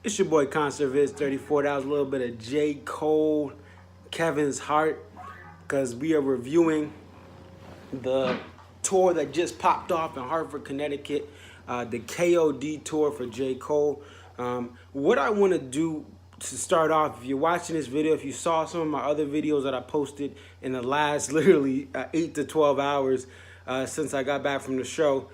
It's your boy Concert Viz 34. That was a little bit of J. Cole, Kevin's Heart, because we are reviewing the tour that just popped off in Hartford, Connecticut, the KOD tour for J. Cole. What I want to do to start off, if you're watching this video, if you saw some of my other videos that I posted in the last literally 8 to 12 hours since I got back from the show,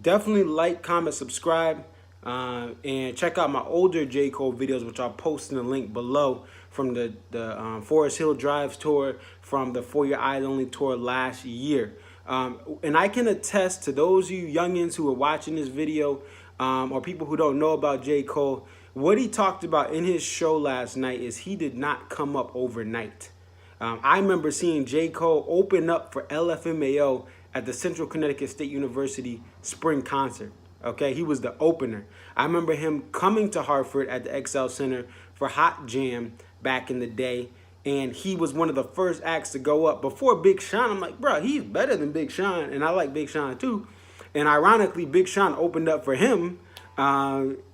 definitely like, comment, subscribe. And check out my older J. Cole videos, which I'll post in the link below, from the Forest Hill Drive tour, from the For Your Eyes Only tour last year. And I can attest to those of you youngins who are watching this video, or people who don't know about J. Cole, what he talked about in his show last night is he did not come up overnight. I remember seeing J. Cole open up for LFMAO at the Central Connecticut State University spring concert. Okay, he was the opener. I remember him coming to Hartford at the XL Center for Hot Jam back in the day, and he was one of the first acts to go up before Big Sean. I'm like, bro, he's better than Big Sean, and I like Big Sean too. And ironically, Big Sean opened up for him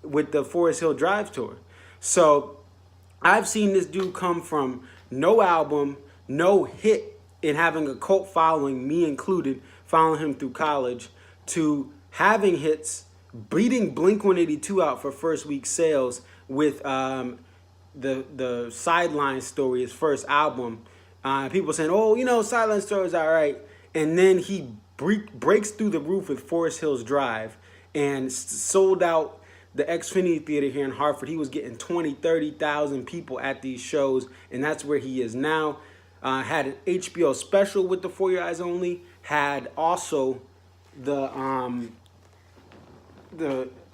with the Forest Hill Drive tour. So I've seen this dude come from no album, no hit, and having a cult following, me included, following him through college, to having hits, beating Blink-182 out for first week sales with the Sideline Story, his first album. People saying, oh, you know, Sideline Story is all right. And then he breaks through the roof with Forest Hills Drive and sold out the Xfinity Theater here in Hartford. He was getting 20, 30,000 people at these shows, and that's where he is now. Had an HBO special with the For Your Eyes Only, had also the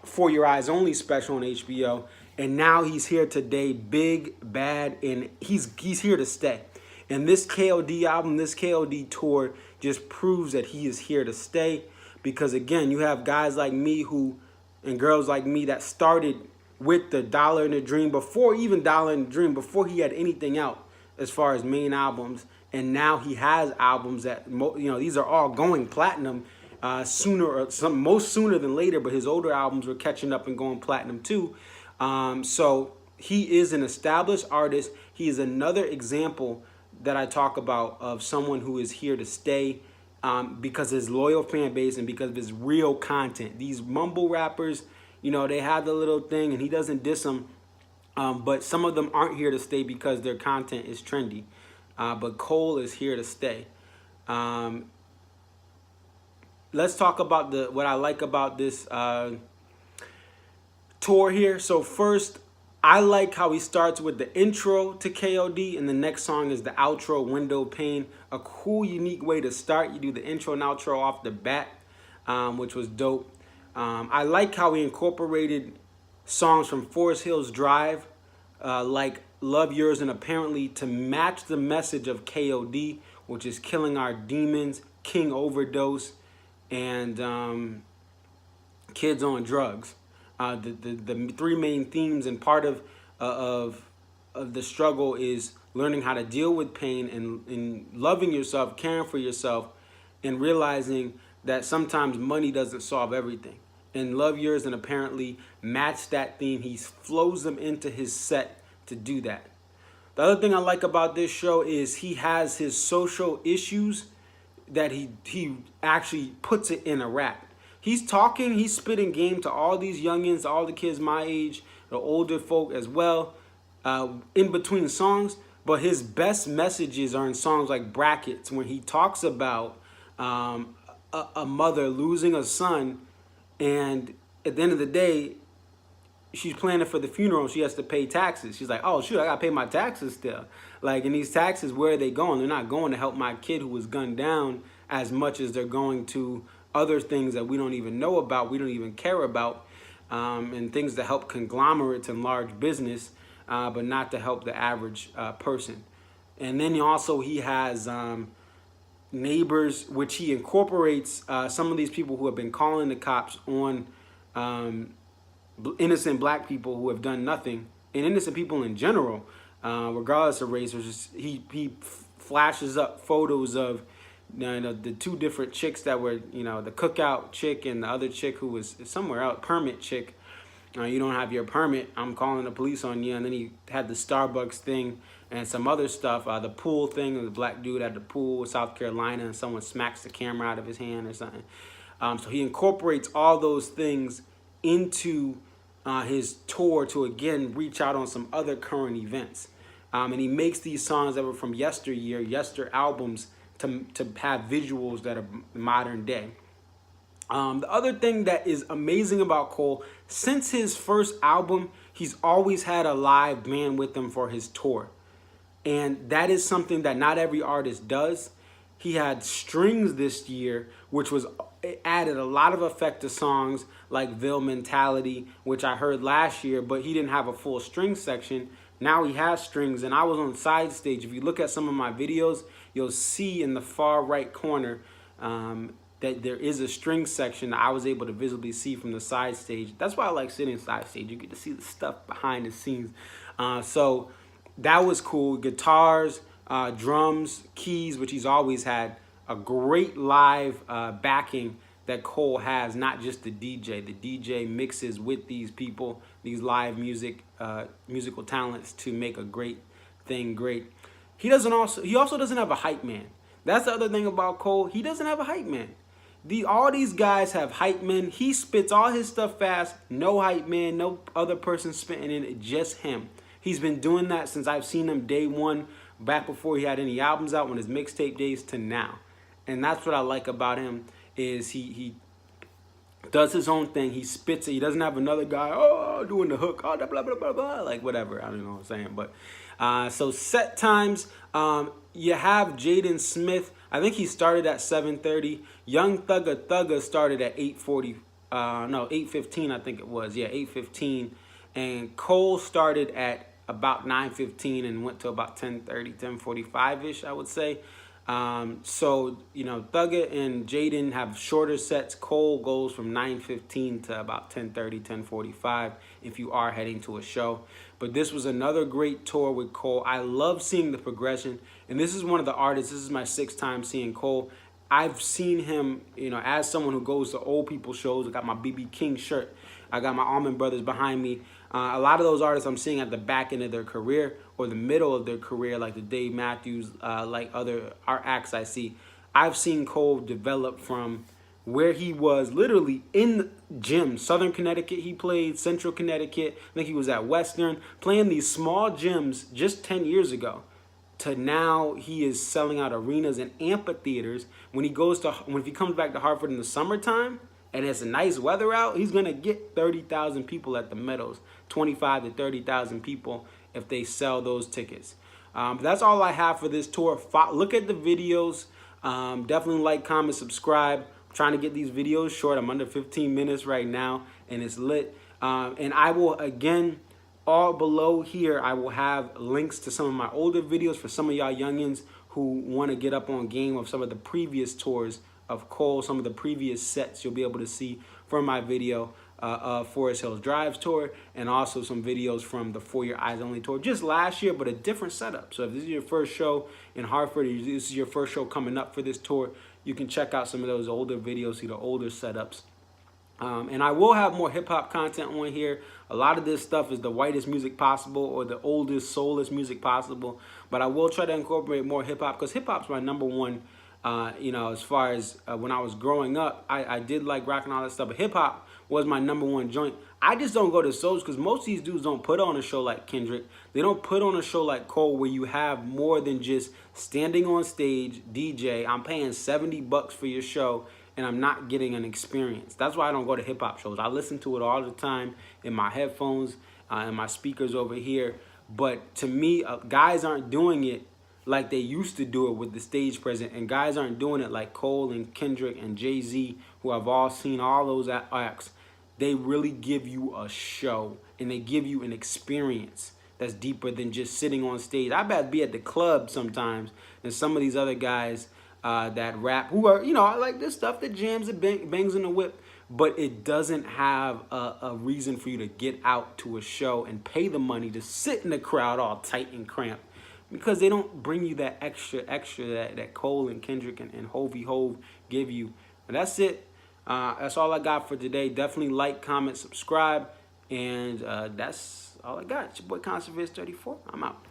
For Your Eyes Only special on HBO, and now he's here today, big, bad, and he's here to stay. And this KOD album, this KOD tour just proves that he is here to stay, because again, you have guys like me and girls like me that started with the Dollar in a Dream, before even Dollar in a Dream, before he had anything out as far as main albums, and now he has albums that, you know, these are all going platinum. Most sooner than later, but his older albums were catching up and going platinum too. So he is an established artist. He is another example that I talk about of someone who is here to stay, because of his loyal fan base and because of his real content. These mumble rappers, you know, they have the little thing, and he doesn't diss them, but some of them aren't here to stay because their content is trendy. But Cole is here to stay. Let's talk about what I like about this tour here. So first, I like how he starts with the intro to KOD, and the next song is the outro, Window Pane. A cool, unique way to start. You do the intro and outro off the bat, which was dope. I like how he incorporated songs from Forest Hills Drive, like Love Yours and Apparently, to match the message of KOD, which is killing our demons, King Overdose, and Kids on Drugs. The three main themes, and part of the struggle is learning how to deal with pain and loving yourself, caring for yourself, and realizing that sometimes money doesn't solve everything. And Love Yours and apparently matched that theme. He flows them into his set to do that. The other thing I like about this show is he has his social issues that he actually puts it in a rap. He's talking, he's spitting game to all these youngins, all the kids my age, the older folk as well, in between songs. But his best messages are in songs like Brackets, when he talks about a mother losing a son, and at the end of the day, she's planning for the funeral. She has to pay taxes. She's like, oh, shoot, I got to pay my taxes still. Like, and these taxes, where are they going? They're not going to help my kid who was gunned down as much as they're going to other things that we don't even know about, we don't even care about, and things that help conglomerates and large business, but not to help the average person. And then he has Neighbors, which he incorporates some of these people who have been calling the cops on innocent black people who have done nothing, and innocent people in general, regardless of race. He flashes up photos of the two different chicks that were, the cookout chick and the other chick who was somewhere out, permit chick. You don't have your permit, I'm calling the police on you. And then he had the Starbucks thing and some other stuff, the pool thing, the black dude at the pool in South Carolina, and someone smacks the camera out of his hand or something. So he incorporates all those things into his tour to, again, reach out on some other current events. And he makes these songs that were from yesteryear, albums, to have visuals that are modern day. The other thing that is amazing about Cole, since his first album, he's always had a live band with him for his tour. And that is something that not every artist does. He had strings this year, which it added a lot of effect to songs like Ville Mentality, which I heard last year, but he didn't have a full string section. Now he has strings, and I was on side stage. If you look at some of my videos, you'll see in the far right corner that there is a string section that I was able to visibly see from the side stage. That's why I like sitting side stage. You get to see the stuff behind the scenes. So that was cool. Guitars, drums, keys, which he's always had. A great live backing that Cole has, not just the DJ. The DJ mixes with these people, these live musical talents, to make a great thing great. He also doesn't have a hype man. That's the other thing about Cole. He doesn't have a hype man. All these guys have hype men. He spits all his stuff fast. No hype man, no other person spitting in it, just him. He's been doing that since I've seen him day one, back before he had any albums out, when his mixtape days, to now. And that's what I like about him, is he does his own thing. He spits it. He doesn't have another guy, doing the hook, blah, blah, blah, blah, blah, like whatever. I don't know what I'm saying. But so set times, you have Jaden Smith. I think he started at 7:30. Young Thugga started at 8:40. 8:15, I think it was. Yeah, 8:15. And Cole started at about 9:15 and went to about 10:30, 10:45-ish, I would say. So, Thugga and Jaden have shorter sets. Cole goes from 9:15 to about 10:30, 10:45 if you are heading to a show. But this was another great tour with Cole. I love seeing the progression. And this is one of the artists, this is my 6th time seeing Cole. I've seen him, as someone who goes to old people shows. I got my BB King shirt. I got my Allman Brothers behind me. A lot of those artists I'm seeing at the back end of their career or the middle of their career, like the Dave Matthews, like other art acts I see. I've seen Cole develop from where he was literally in gyms. Southern Connecticut he played, Central Connecticut. I think he was at Western, playing these small gyms just 10 years ago. To now he is selling out arenas and amphitheaters. If he comes back to Hartford in the summertime, and it's a nice weather out, he's going to get 30,000 people at the Meadows, 25 to 30,000 people if they sell those tickets. But that's all I have for this tour. Look at the videos. Definitely like, comment, subscribe. I'm trying to get these videos short. I'm under 15 minutes right now, and it's lit. And I will, again, all below here, I will have links to some of my older videos for some of y'all youngins who want to get up on game of some of the previous tours of Cole, some of the previous sets you'll be able to see from my video of Forest Hills Drives tour, and also some videos from the For Your Eyes Only tour just last year, but a different setup. So if this is your first show in Hartford, or this is your first show coming up for this tour, you can check out some of those older videos, see the older setups. And I will have more hip hop content on here. A lot of this stuff is the whitest music possible or the oldest, soulless music possible. But I will try to incorporate more hip hop because hip hop's my number one. As far as when I was growing up, I did like rock and all that stuff. But hip hop was my number one joint. I just don't go to shows because most of these dudes don't put on a show like Kendrick. They don't put on a show like Cole where you have more than just standing on stage, DJ. I'm paying $70 for your show and I'm not getting an experience. That's why I don't go to hip hop shows. I listen to it all the time in my headphones and my speakers over here. But to me, guys aren't doing it like they used to do it with the stage presence, and guys aren't doing it like Cole and Kendrick and Jay-Z, who I've all seen all those acts. They really give you a show and they give you an experience that's deeper than just sitting on stage. I'd rather be at the club sometimes than some of these other guys that rap, who are, I like this stuff that jams and bangs in the whip, but it doesn't have a reason for you to get out to a show and pay the money to sit in the crowd all tight and cramped, because they don't bring you that extra that Cole and Kendrick and Hovey Hove give you. And that's it. That's all I got for today. Definitely like, comment, subscribe, and that's all I got. It's your boy Conservative 34. I'm out.